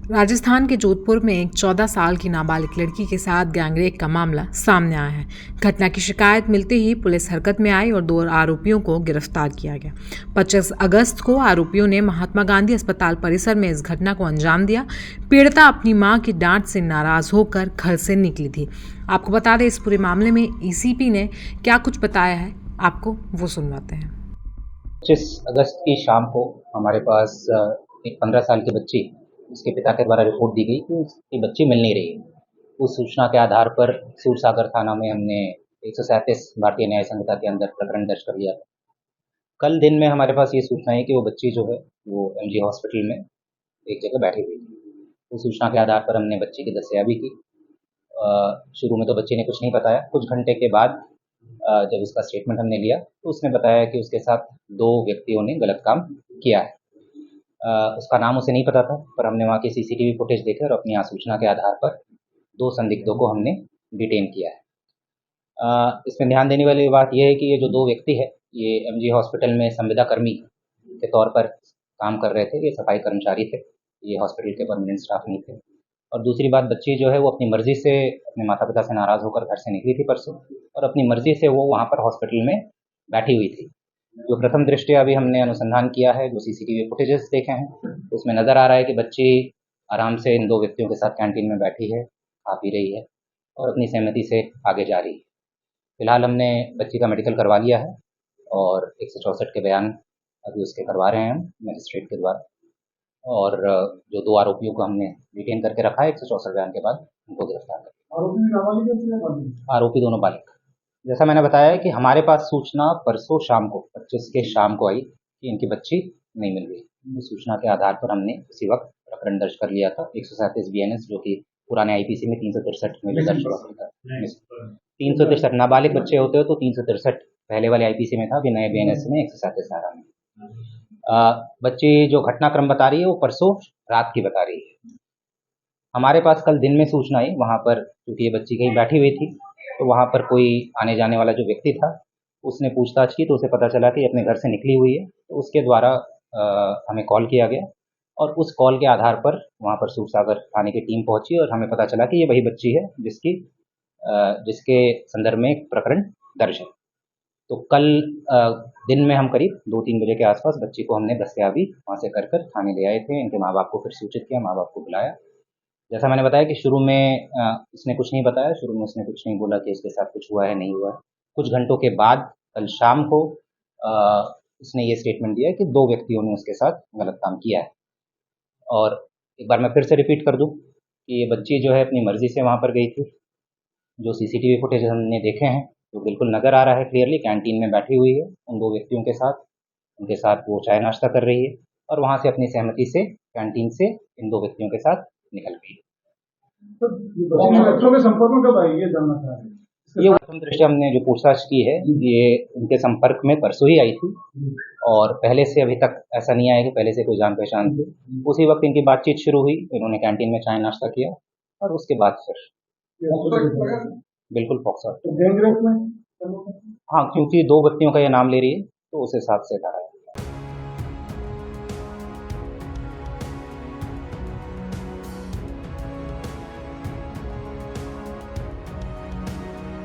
राजस्थान के जोधपुर में एक 14 साल की नाबालिग लड़की के साथ गैंगरेप का मामला सामने आया है। घटना की शिकायत मिलते ही पुलिस हरकत में आई और 2 आरोपियों को गिरफ्तार किया गया। 25 अगस्त को आरोपियों ने महात्मा गांधी अस्पताल परिसर में इस घटना को अंजाम दिया। पीड़िता अपनी मां की डांट से नाराज होकर घर से निकली थी। आपको बता दें, इस पूरे मामले में एसीपी ने क्या कुछ बताया है, आपको वो सुनवाते हैं। 25 अगस्त की शाम को हमारे पास एक 15 साल की बच्ची, उसके पिता के द्वारा रिपोर्ट दी गई कि उसकी बच्ची मिल नहीं रही है। उस सूचना के आधार पर सूरसागर थाना में हमने 137 भारतीय न्याय संहिता के अंदर प्रकरण दर्ज कर लिया था। कल दिन में हमारे पास ये सूचना है कि वो बच्ची जो है वो एमजी हॉस्पिटल में एक जगह बैठी हुई थी। उस सूचना के आधार पर हमने बच्ची की दस्तयाबी की। शुरू में तो बच्ची ने कुछ नहीं बताया। कुछ घंटे के बाद जब उसका स्टेटमेंट हमने लिया तो उसने बताया कि उसके साथ 2 व्यक्तियों ने गलत काम किया है। उसका नाम उसे नहीं पता था, पर हमने वहाँ की सीसीटीवी फुटेज देखे और अपनी सूचना के आधार पर 2 संदिग्धों को हमने डिटेन किया है। इसमें ध्यान देने वाली बात यह है कि ये जो 2 व्यक्ति है, ये एमजी हॉस्पिटल में संविदा कर्मी के तौर पर काम कर रहे थे। ये सफाई कर्मचारी थे, ये हॉस्पिटल के परमानेंट स्टाफ नहीं थे। और दूसरी बात, बच्ची जो है वो अपनी मर्जी से अपने माता पिता से नाराज़ होकर घर से निकली थी परसों, और अपनी मर्जी से वो वहाँ पर हॉस्पिटल में बैठी हुई थी। जो प्रथम दृष्टया अभी हमने अनुसंधान किया है, जो सीसीटीवी फुटेजेस देखे हैं, उसमें नज़र आ रहा है कि बच्ची आराम से इन 2 व्यक्तियों के साथ कैंटीन में बैठी है, खा पी रही है और अपनी सहमति से आगे जा रही है। फिलहाल हमने बच्ची का मेडिकल करवा लिया है और 164 के बयान अभी उसके करवा रहे हैं हम मजिस्ट्रेट के द्वारा, और जो 2 आरोपियों को हमने डिटेन करके रखा है 164 बयान के बाद उनको गिरफ्तार कर। आरोपी दोनों बालिग। जैसा मैंने बताया कि हमारे पास सूचना परसों शाम को 25 के शाम को आई कि इनकी बच्ची नहीं मिल रही। उस सूचना के आधार पर हमने उसी वक्त प्रकरण दर्ज कर लिया था 137 बीएनएस, जो कि पुराने आईपीसी में 363 में भी दर्ज हुआ था। 363 नाबालिग बच्चे होते हो तो 363 पहले वाले आईपीसी में था, अभी नए बीएनएस में 137 आ रहा है। बच्ची जो घटनाक्रम बता रही है वो परसों रात की बता रही है। हमारे पास कल दिन में सूचना आई, वहाँ पर क्योंकि ये बच्ची कहीं बैठी हुई थी तो वहाँ पर कोई आने जाने वाला जो व्यक्ति था उसने पूछताछ की तो उसे पता चला कि अपने घर से निकली हुई है। तो उसके द्वारा हमें कॉल किया गया और उस कॉल के आधार पर वहाँ पर सूरसागर थाने की टीम पहुंची और हमें पता चला कि ये वही बच्ची है जिसके संदर्भ में एक प्रकरण दर्ज है। तो कल दिन में हम करीब 2-3 बजे के आसपास बच्ची को हमने दस्तयाबी वहाँ से कर थाने ले आए थे। इनके माँ बाप को फिर सूचित किया, माँ बाप को बुलाया। जैसा मैंने बताया कि शुरू में उसने कुछ नहीं बताया, शुरू में उसने कुछ नहीं बोला कि इसके साथ कुछ हुआ है, नहीं हुआ है। कुछ घंटों के बाद कल शाम को उसने ये स्टेटमेंट दिया कि 2 व्यक्तियों ने उसके साथ गलत काम किया है। और एक बार मैं फिर से रिपीट कर दूं कि ये बच्ची जो है अपनी मर्जी से वहाँ पर गई थी। जो सीसीटीवी फुटेज हमने देखे हैं तो बिल्कुल नज़र आ रहा है क्लियरली, कैंटीन में बैठी हुई है उन 2 व्यक्तियों के साथ। उनके साथ वो चाय नाश्ता कर रही है और वहाँ से अपनी सहमति से कैंटीन से इन 2 व्यक्तियों के साथ निकल गई। तो बच्चों के संपर्क में कब आई, ये जानना चाह रहे हैं। ये प्रथम दृष्टया हमने जो पूछताछ की है, ये उनके संपर्क में परसों ही आई थी और पहले से अभी तक ऐसा नहीं आया कि पहले से कोई जान पहचान थी। उसी वक्त इनकी बातचीत शुरू हुई, इन्होंने कैंटीन में चाय नाश्ता किया और उसके बाद फिर बिल्कुल पॉक्सो। गैंगरेप में हाँ, क्योंकि 2 व्यक्तियों का ये नाम ले रही है तो उस हिसाब से धारा